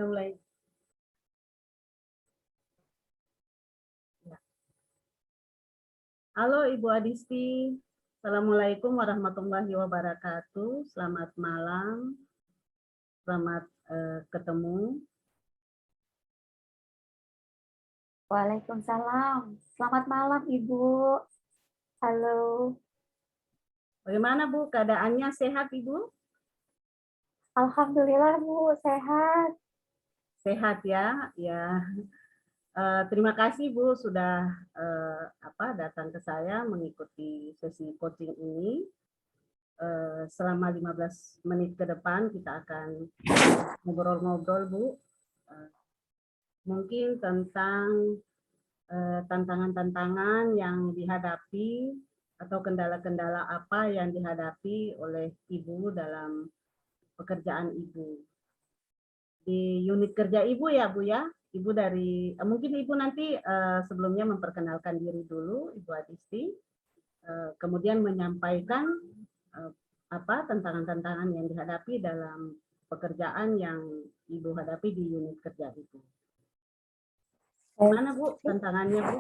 Kita mulai. Halo Ibu Adisti, Assalamualaikum warahmatullahi wabarakatuh. Selamat malam, selamat ketemu. Waalaikumsalam. Selamat malam, Ibu. Halo. Bagaimana Bu, keadaannya sehat Ibu? Alhamdulillah, Bu, sehat. Sehat ya, ya. Terima kasih Bu sudah datang ke saya mengikuti sesi coaching ini. Selama 15 menit ke depan kita akan ngobrol-ngobrol Bu. Mungkin tentang tantangan-tantangan yang dihadapi atau kendala-kendala apa yang dihadapi oleh Ibu dalam pekerjaan Ibu. Di unit kerja Ibu ya Bu ya, Ibu dari, mungkin Ibu nanti sebelumnya memperkenalkan diri dulu, Ibu Adisti, kemudian menyampaikan tantangan-tantangan yang dihadapi dalam pekerjaan yang Ibu hadapi di unit kerja Ibu. Gimana Bu tantangannya Bu?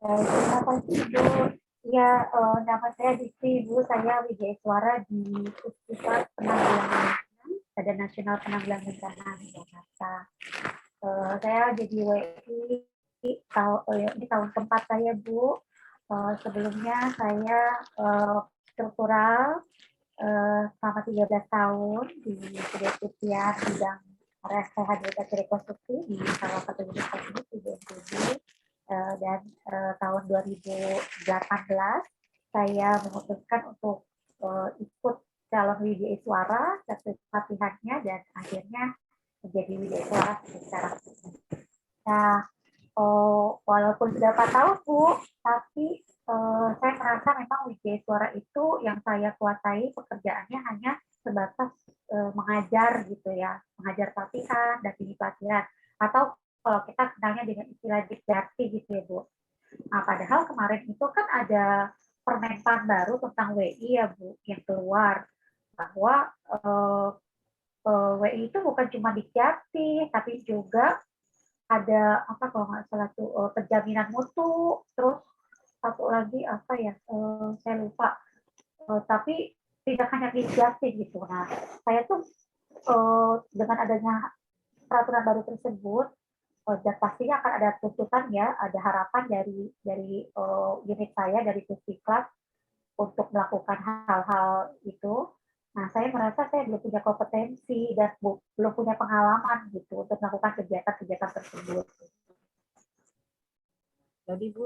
Terima kasih, Bu. Ya, nama saya Disti, Bu. Saya Wijaiswara di Pusat Penanggulangan Badan Nasional Penanggulangan Bencana di Jakarta. Saya jadi WI ini tahun keempat saya, Bu. Sebelumnya saya struktural selama 13 tahun di kedeputian bidang rehabilitasi rekonstruksi di salah satu unit teknik di BNPB, dan tahun 2018 saya memutuskan untuk ikut calon Wijaiswara latihannya dan akhirnya menjadi Wijaiswara secara resmi. Nah, walaupun sudah 4 tahun Bu, tapi saya merasa memang Wijaiswara itu yang saya kuasai pekerjaannya hanya sebatas mengajar gitu ya, mengajar pelatihan dan pelatihan, atau kalau kita kenalnya dengan istilah dikjati gitu ya Bu. Nah, padahal kemarin itu kan ada Permenpan baru tentang WI ya Bu yang keluar, bahwa WI itu bukan cuma dikjati, tapi juga ada apa kalau nggak salah tuh penjaminan mutu, terus satu lagi apa ya, saya lupa, tapi tidak hanya dijati gitu. Nah, saya tuh dengan adanya peraturan baru tersebut, dan pastinya akan ada tuntutan ya, ada harapan dari unit saya, dari Pusiklat untuk melakukan hal-hal itu. Nah, saya merasa saya belum punya kompetensi dan belum punya pengalaman gitu untuk melakukan kegiatan-kegiatan tersebut. Jadi Bu,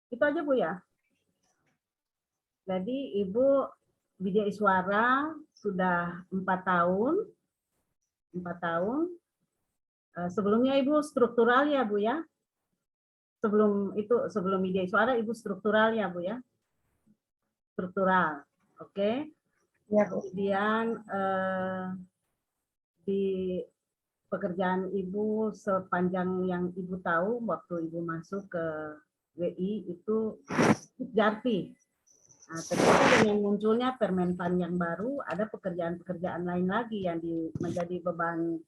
itu aja Bu ya. Jadi Ibu Wijaiswara sudah 4 tahun. 4 tahun. Sebelumnya Ibu struktural ya Bu ya. Sebelum Wijaiswara Ibu struktural ya Bu ya. Struktural. Oke. Ya, Bu. Kemudian di pekerjaan Ibu sepanjang yang Ibu tahu waktu Ibu masuk ke WI itu Jarpi. Nah, ternyata dengan munculnya Permenpan yang baru, ada pekerjaan-pekerjaan lain lagi yang menjadi beban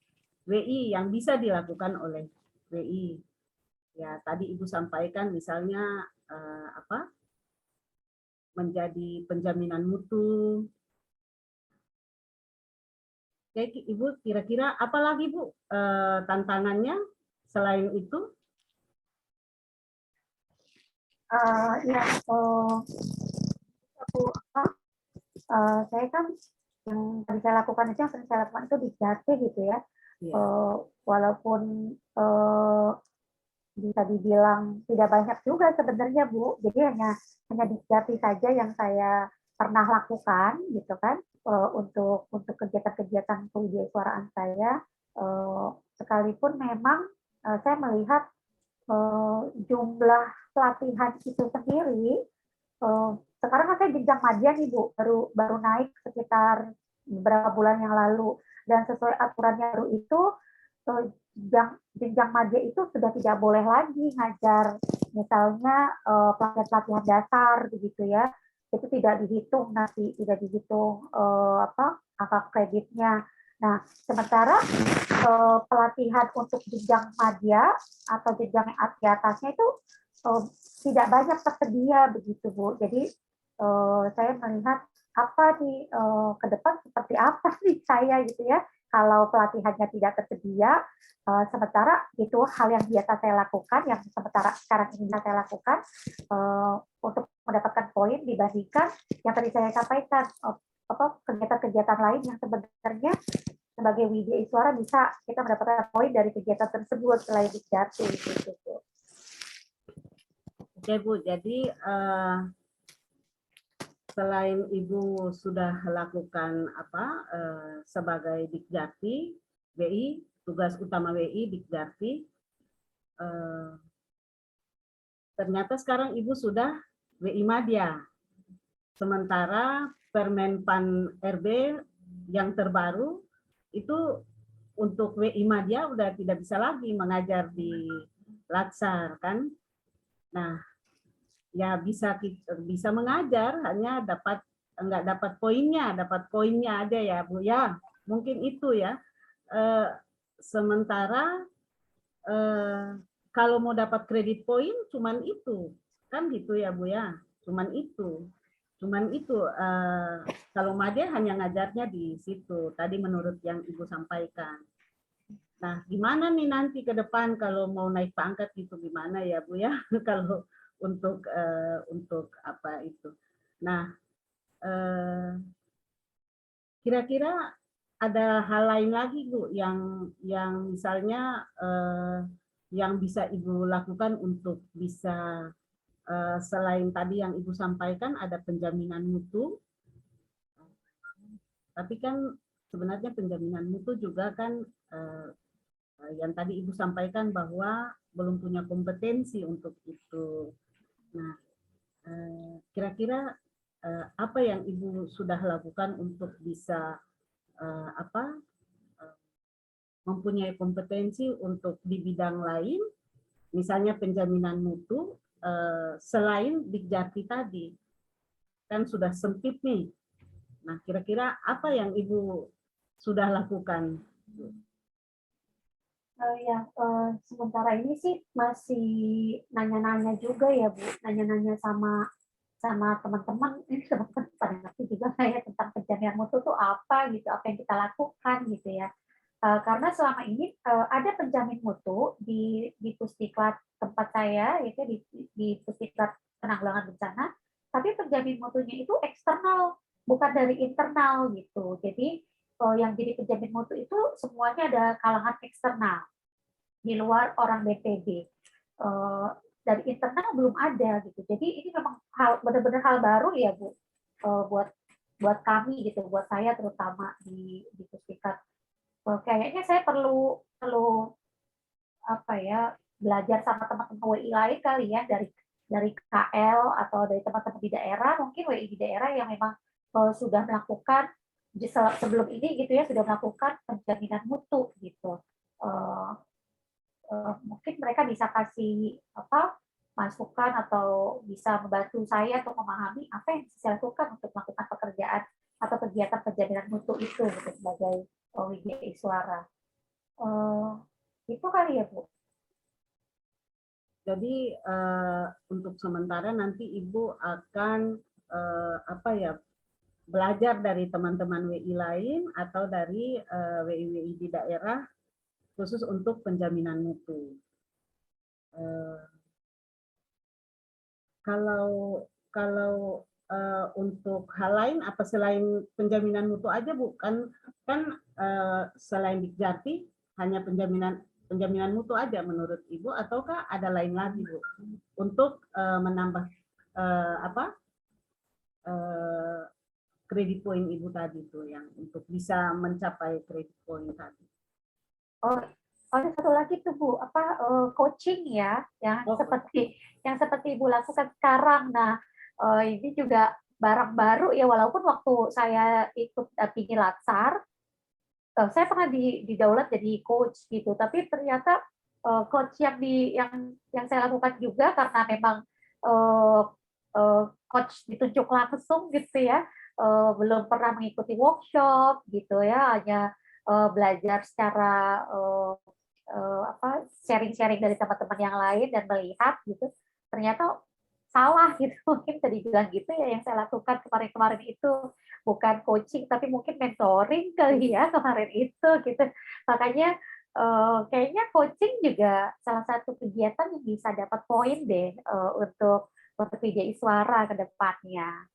WI yang bisa dilakukan oleh WI. Ya, tadi Ibu sampaikan misalnya menjadi penjaminan mutu. Oke, Ibu kira-kira apa lagi Bu tantangannya selain itu? Ya, saya kan yang tadi saya lakukan itu, yang sering saya lakukan itu di Jati gitu ya. Walaupun bisa dibilang tidak banyak juga sebenarnya Bu, jadi hanya di Jati saja yang saya pernah lakukan gitu kan, untuk kegiatan-kegiatan kewijaiswaraan saya, sekalipun memang saya melihat jumlah pelatihan itu sendiri, sekarang kan saya jenjang madya nih Bu, baru naik sekitar beberapa bulan yang lalu, dan sesuai aturannya baru itu jenjang madya itu sudah tidak boleh lagi ngajar misalnya pelatihan-pelatihan dasar begitu ya, itu tidak dihitung nanti, tidak dihitung angka kreditnya. Nah, sementara pelatihan untuk jenjang madya atau jenjang di atasnya itu tidak banyak tersedia begitu Bu. Jadi saya melihat apa nih ke depan seperti apa sih saya gitu ya kalau pelatihannya tidak tersedia. Sementara itu hal yang biasa saya lakukan, yang sementara sekarang ini saya lakukan untuk mendapatkan poin dibandingkan yang tadi saya sampaikan kegiatan-kegiatan lain yang sebenarnya sebagai widya iswara bisa kita mendapatkan poin dari kegiatan tersebut selain Dikjati gitu. Oke Bu, jadi selain Ibu sudah lakukan sebagai Dikjati WI, tugas utama WI Dikjati, ternyata sekarang Ibu sudah WI Madya. Sementara Permenpan RB yang terbaru itu untuk WI Madya udah tidak bisa lagi mengajar di Latsar kan. Nah, ya bisa mengajar, hanya nggak dapat poinnya aja ya Bu ya, mungkin itu ya. Sementara kalau mau dapat kredit poin cuman itu kan gitu ya Bu ya, cuman itu kalau Madya hanya ngajarnya di situ tadi menurut yang Ibu sampaikan. Nah, gimana nih nanti ke depan kalau mau naik pangkat gitu gimana ya Bu ya? Kalau untuk apa itu. Nah, kira-kira ada hal lain lagi Bu yang misalnya yang bisa Ibu lakukan untuk bisa selain tadi yang Ibu sampaikan ada penjaminan mutu, tapi kan sebenarnya penjaminan mutu juga kan yang tadi Ibu sampaikan bahwa belum punya kompetensi untuk itu. Nah, kira-kira apa yang Ibu sudah lakukan untuk bisa mempunyai kompetensi untuk di bidang lain, misalnya penjaminan mutu, selain Dikjati tadi, kan sudah sempit nih. Nah, kira-kira apa yang Ibu sudah lakukan? Sementara ini sih masih nanya-nanya juga ya Bu, nanya-nanya sama teman-teman, ini teman-teman pada ngerti juga saya tentang penjaminan mutu itu apa gitu, apa yang kita lakukan gitu ya. Karena selama ini ada penjamin mutu di Pusdiklat tempat saya, yaitu di Pusdiklat Penanggulangan Bencana, tapi penjamin mutunya itu eksternal, bukan dari internal gitu. Jadi yang jadi penjamin mutu itu semuanya ada kalangan eksternal di luar orang BPD. Dari internal belum ada gitu. Jadi ini memang benar-benar hal baru ya Bu, buat kami gitu, buat saya terutama di Pusdiklat. Kayaknya saya perlu apa ya, belajar sama teman-teman WI lain kali ya, dari KL atau dari teman-teman di daerah, mungkin WI di daerah yang memang sudah melakukan sebelum ini gitu ya, sudah melakukan penjaminan mutu gitu. Mungkin mereka bisa kasih masukan atau bisa membantu saya untuk memahami apa yang bisa saya lakukan untuk melakukan pekerjaan atau kegiatan penjaminan mutu itu gitu, sebagai widya iswara. Itu kali ya Bu. Jadi untuk sementara nanti Ibu akan belajar dari teman-teman WI lain atau dari WI-WI di daerah khusus untuk penjaminan mutu. Kalau untuk hal lain apa selain penjaminan mutu aja Bu? Kan selain Dikjati hanya penjaminan mutu aja menurut Ibu, ataukah ada lain lagi Bu untuk menambah kredit poin Ibu tadi tuh, yang untuk bisa mencapai kredit poin tadi? Ada satu lagi tuh Bu, coaching ya, yang seperti Ibu lakukan sekarang. Nah, ini juga barang baru ya, walaupun waktu saya ikut dampingi Latsar, saya pernah didaulat jadi coach gitu, tapi ternyata coach yang saya lakukan juga karena memang coach ditunjuk langsung gitu ya, belum pernah mengikuti workshop gitu ya, hanya belajar secara sharing-sharing dari teman-teman yang lain dan melihat gitu, ternyata salah gitu. Mungkin bisa dibilang gitu ya, yang saya lakukan kemarin-kemarin itu bukan coaching tapi mungkin mentoring kali ya kemarin itu gitu. Makanya kayaknya coaching juga salah satu kegiatan yang bisa dapat poin deh untuk Widya Iswara ke depannya.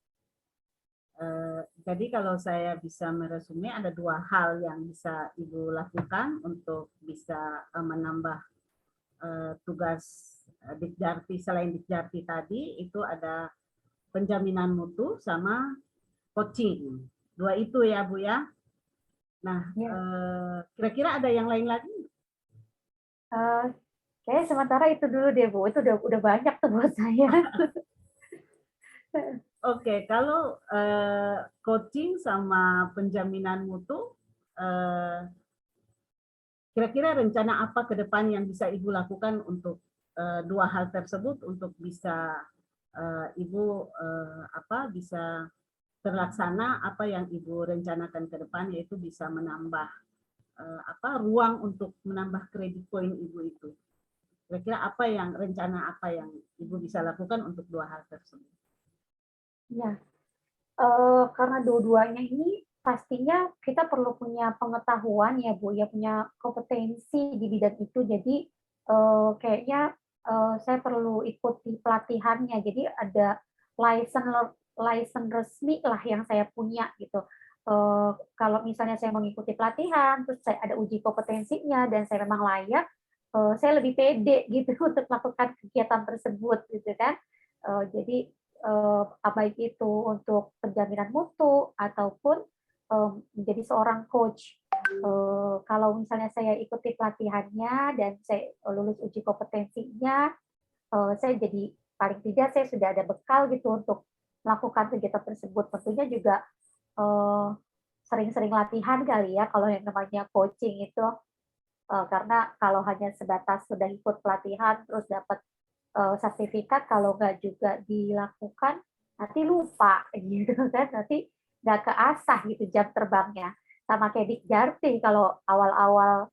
Jadi kalau saya bisa meresume ada dua hal yang bisa Ibu lakukan untuk bisa menambah tugas Dikjarti. Selain Dikjarti tadi itu ada penjaminan mutu sama coaching. Dua itu ya Bu ya. Nah, Ya. kira-kira ada yang lain lagi? Kayaknya sementara itu dulu deh Bu, itu udah banyak tuh buat saya. Oke, kalau coaching sama penjaminan mutu, kira-kira rencana apa ke depan yang bisa Ibu lakukan untuk dua hal tersebut untuk bisa Ibu bisa terlaksana apa yang Ibu rencanakan ke depan, yaitu bisa menambah ruang untuk menambah kredit poin Ibu itu. Kira-kira rencana apa yang Ibu bisa lakukan untuk dua hal tersebut? Ya, karena dua-duanya ini pastinya kita perlu punya pengetahuan ya Bu, ya punya kompetensi di bidang itu. Jadi kayaknya saya perlu ikuti pelatihannya. Jadi ada license resmi lah yang saya punya gitu. Kalau misalnya saya mengikuti pelatihan, terus saya ada uji kompetensinya dan saya memang layak, saya lebih pede gitu untuk melakukan kegiatan tersebut gitu kan. Jadi baik itu untuk penjaminan mutu ataupun menjadi seorang coach. Kalau misalnya saya ikuti pelatihannya dan saya lulus uji kompetensinya, saya jadi paling tidak saya sudah ada bekal gitu untuk melakukan kegiatan tersebut. Tentunya juga sering-sering latihan kali ya kalau yang namanya coaching itu, karena kalau hanya sebatas sudah ikut pelatihan terus dapat sertifikat, kalau nggak juga dilakukan nanti lupa gitu kan, nanti nggak keasah gitu jam terbangnya. Sama kayak Dikjarti, kalau awal-awal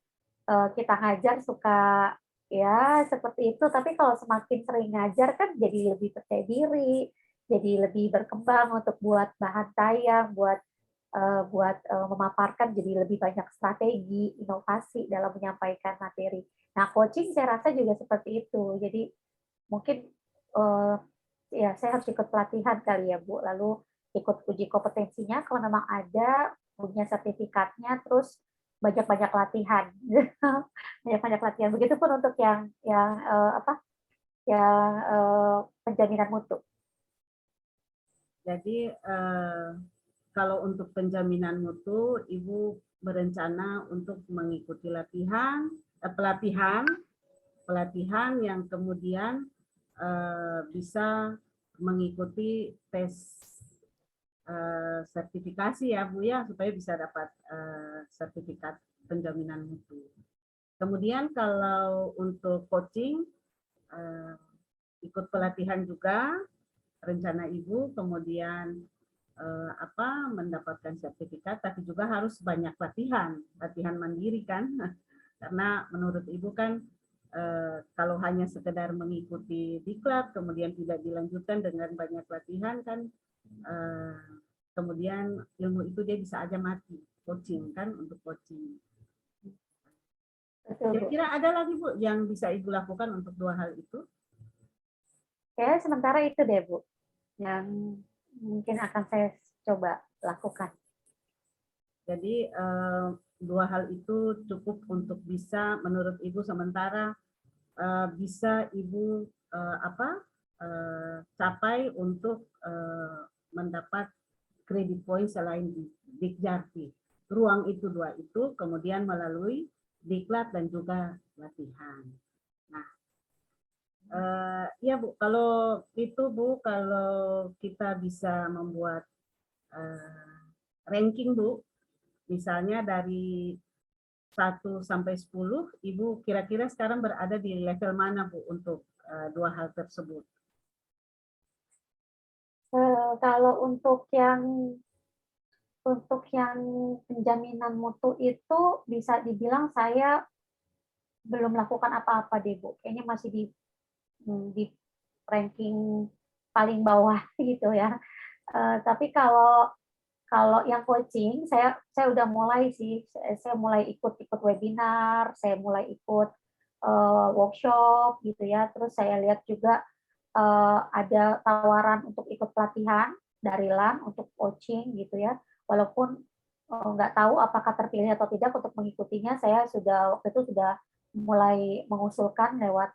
kita ngajar suka ya seperti itu, tapi kalau semakin sering ngajar kan jadi lebih percaya diri, jadi lebih berkembang untuk buat bahan tayang, memaparkan, jadi lebih banyak strategi, inovasi dalam menyampaikan materi. Nah, coaching saya rasa juga seperti itu. Jadi mungkin ya saya harus ikut pelatihan kali ya Bu, lalu ikut uji kompetensinya kalau memang ada, punya sertifikatnya, terus banyak-banyak latihan. Banyak-banyak latihan. Begitupun untuk penjaminan mutu. Jadi kalau untuk penjaminan mutu, Ibu berencana untuk mengikuti pelatihan yang kemudian bisa mengikuti tes sertifikasi ya Bu ya, supaya bisa dapat sertifikat penjaminan mutu. Kemudian kalau untuk coaching, ikut pelatihan juga rencana Ibu, kemudian mendapatkan sertifikat, tapi juga harus banyak latihan mandiri kan, karena menurut Ibu kan kalau hanya sekedar mengikuti diklat kemudian tidak dilanjutkan dengan banyak latihan kan, kemudian ilmu itu dia bisa aja mati. Coaching kan, untuk coaching. Kira-kira ada lagi Bu yang bisa Ibu lakukan untuk dua hal itu? Ya, sementara itu deh Bu, yang mungkin akan saya coba lakukan. Jadi dua hal itu cukup untuk bisa menurut Ibu sementara bisa Ibu capai untuk mendapat kredit point selain Dikjarti. Ruang itu dua itu, kemudian melalui diklat dan juga latihan. Nah, ya Bu, kalau itu Bu, kalau kita bisa membuat ranking Bu, misalnya dari 1 sampai 10, Ibu kira-kira sekarang berada di level mana Bu untuk dua hal tersebut? Kalau untuk yang Untuk yang penjaminan mutu itu bisa dibilang saya belum melakukan apa-apa deh Bu. Kayaknya masih di ranking paling bawah gitu ya. Tapi kalau kalau yang coaching, saya udah mulai sih. Saya mulai ikut webinar, saya mulai ikut workshop gitu ya. Terus saya lihat juga ada tawaran untuk ikut pelatihan dari LAN untuk coaching gitu ya. Walaupun nggak tahu apakah terpilih atau tidak untuk mengikutinya, saya sudah waktu itu sudah mulai mengusulkan lewat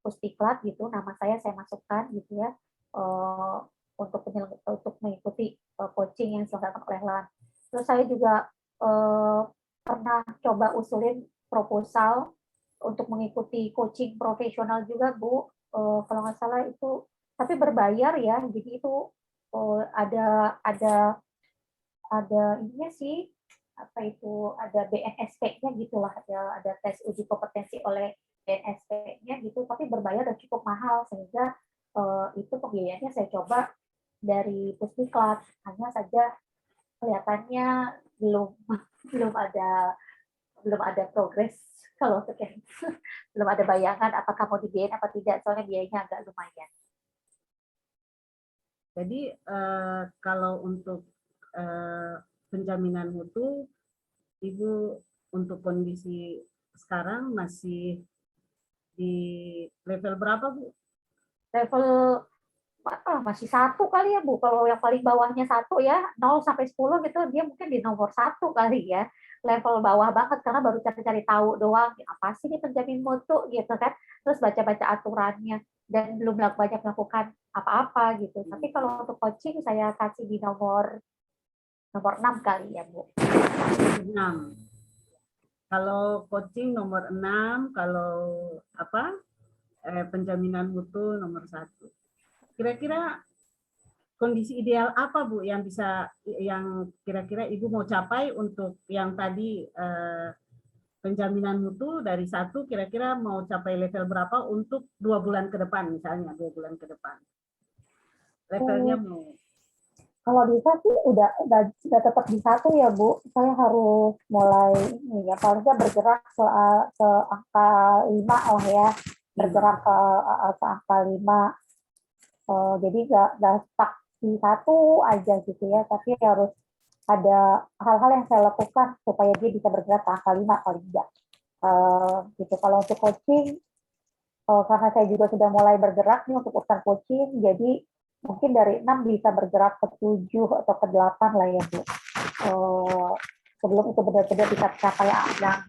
Pusdiklat gitu, nama saya masukkan gitu ya untuk mengikuti coaching yang diselenggarakan oleh LAN. Terus saya juga pernah coba usulin proposal untuk mengikuti coaching profesional juga Bu, kalau nggak salah itu, tapi berbayar ya, jadi itu ada ininya sih, apa itu, ada BNSP-nya gitulah, ada tes uji kompetensi oleh BNSP-nya gitu, tapi berbayar dan cukup mahal, sehingga itu pembiayaannya saya coba dari Pusdiklat, hanya saja kelihatannya belum belum ada belum ada progres kalau untuk yang belum ada bayangan apakah mau dibiayain apa tidak, soalnya biayanya agak lumayan. Jadi kalau untuk penjaminan mutu, Ibu untuk kondisi sekarang masih di level berapa, Bu? Level masih 1 kali ya Bu, kalau yang paling bawahnya 1 ya, 0 sampai 10 gitu, dia mungkin di nomor 1 kali ya, level bawah banget, karena baru cari-cari tahu doang, apa sih ini penjamin mutu gitu kan, terus baca-baca aturannya, dan belum banyak melakukan apa-apa gitu. Tapi kalau untuk coaching saya kasih di nomor 6 kali ya Bu. 6. Kalau coaching nomor 6, kalau apa? Penjaminan mutu nomor 1. Kira-kira kondisi ideal apa Bu yang kira-kira Ibu mau capai untuk yang tadi penjaminan mutu dari 1, kira-kira mau capai level berapa untuk 2 bulan ke depan, misalnya 2 bulan ke depan. Levelnya mau. Kalau bisa sih udah tetap di 1 ya Bu. Saya harus mulai ini ya, paling nggak bergerak ke angka 5 lah ya, bergerak ke angka 5. Jadi nggak stuck di 1 aja gitu ya, tapi harus ada hal-hal yang saya lakukan supaya dia bisa bergerak ke angka 5 paling enggak. Gitu. Kalau untuk coaching, karena saya juga sudah mulai bergerak nih untuk urusan coaching, jadi mungkin dari 6 bisa bergerak ke 7 atau ke 8 lah ya Bu. Sebelum itu benar-benar bisa tercapai yang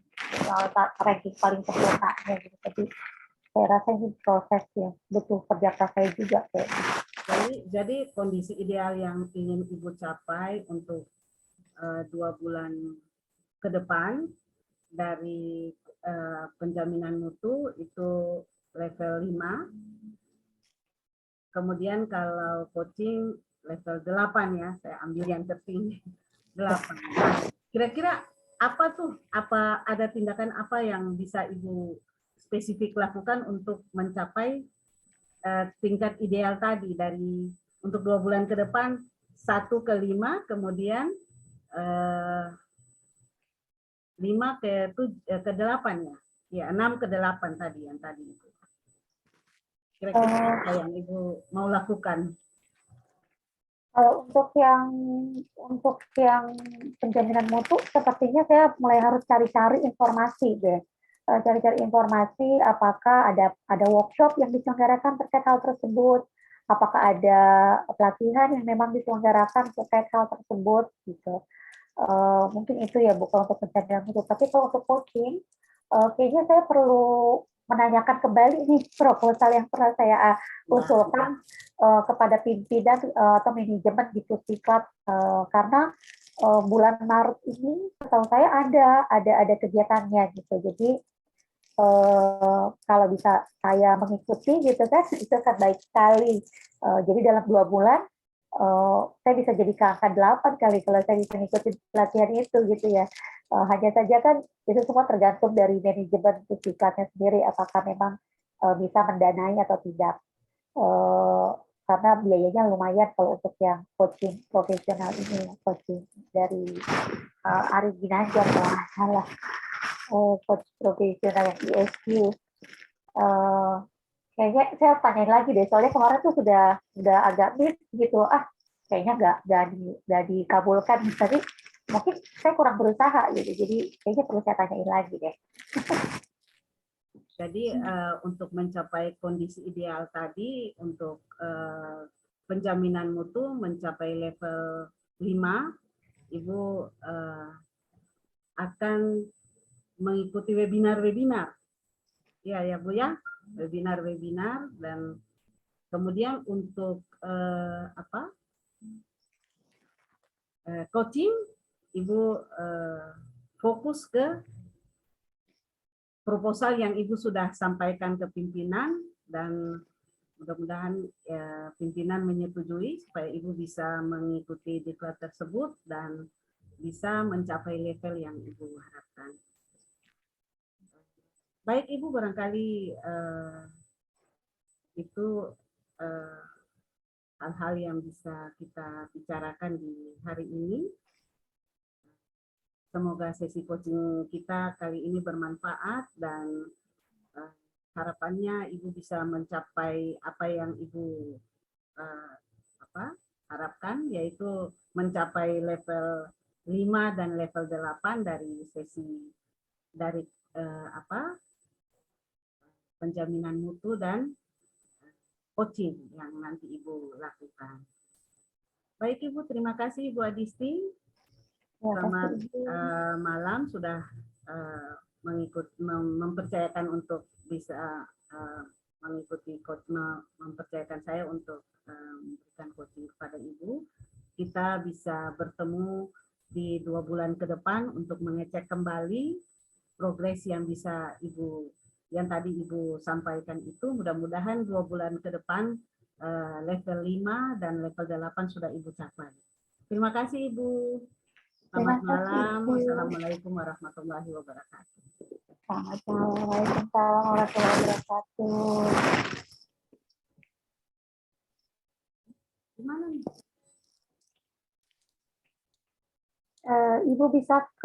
ranking paling sempurnanya gitu. Jadi saya rasa ini proses ya, butuh kerja keras saya juga. Jadi kondisi ideal yang ingin Ibu capai untuk 2 bulan ke depan dari penjaminan mutu itu level 5. Kemudian kalau coaching level 8 ya, saya ambil yang tertinggi 8. Nah, kira-kira apa tuh? Apa ada tindakan apa yang bisa Ibu spesifik lakukan untuk mencapai tingkat ideal tadi dari untuk 2 bulan ke depan 1 ke 5, kemudian 5 ke 8 ya. Ya, 6 ke 8 tadi yang tadi itu. Kira-kira apa yang Ibu mau lakukan? Untuk yang penjaminan mutu, sepertinya saya mulai harus cari-cari informasi deh. Cari-cari informasi apakah ada workshop yang diselenggarakan terkait hal tersebut, apakah ada pelatihan yang memang diselenggarakan terkait hal tersebut gitu. Mungkin itu ya Bu kalau untuk penjaminan mutu. Tapi kalau untuk coaching, kayaknya saya perlu menanyakan kembali nih proposal yang pernah saya usulkan kepada pimpinan atau manajemen di Pusdiklat, karena bulan Maret ini setahu saya ada kegiatannya gitu. Jadi kalau bisa saya mengikuti gitu kan, itu kan baik sekali. Jadi dalam 2 bulan saya bisa jadi ke angka 8 kali kalau saya bisa mengikuti pelatihan itu gitu ya. Hanya saja kan itu semua tergantung dari manajemen Pusdiklatnya sendiri, apakah memang bisa mendanai atau tidak. karena biayanya lumayan kalau untuk yang coaching profesional ini, coaching dari Ari Ginanjar kalau nggak salah, coach profesional yang ISQ. Kayaknya saya tanyain lagi deh, soalnya kemarin tuh sudah agak miss gitu, kayaknya nggak dikabulkan, tapi mungkin saya kurang berusaha gitu, jadi kayaknya perlu saya tanyain lagi deh. Jadi untuk mencapai kondisi ideal tadi, untuk penjaminan mutu mencapai level 5, Ibu akan mengikuti webinar-webinar. Ya Bu ya, webinar-webinar, dan kemudian untuk coaching, Ibu fokus ke proposal yang Ibu sudah sampaikan ke pimpinan, dan mudah-mudahan ya, pimpinan menyetujui supaya Ibu bisa mengikuti diklat tersebut dan bisa mencapai level yang Ibu harapkan. Baik Ibu, barangkali itu hal-hal yang bisa kita bicarakan di hari ini. Semoga sesi coaching kita kali ini bermanfaat, dan harapannya Ibu bisa mencapai apa yang Ibu harapkan, yaitu mencapai level 5 dan level 8 dari sesi dari penjaminan mutu dan coaching yang nanti Ibu lakukan. Baik Ibu, terima kasih Ibu Adisti. Selamat malam, sudah mempercayakan untuk bisa mengikuti mempercayakan saya untuk memberikan coaching kepada Ibu. Kita bisa bertemu di 2 bulan ke depan untuk mengecek kembali progres yang bisa Ibu, yang tadi Ibu sampaikan itu. Mudah-mudahan 2 bulan ke depan level 5 dan level 8 sudah Ibu capai. Terima kasih Ibu. Selamat malam. Wassalamualaikum warahmatullahi wabarakatuh. Selamat malam. Waalaikumsalam warahmatullahi wabarakatuh. Gimana nih? Ibu bisa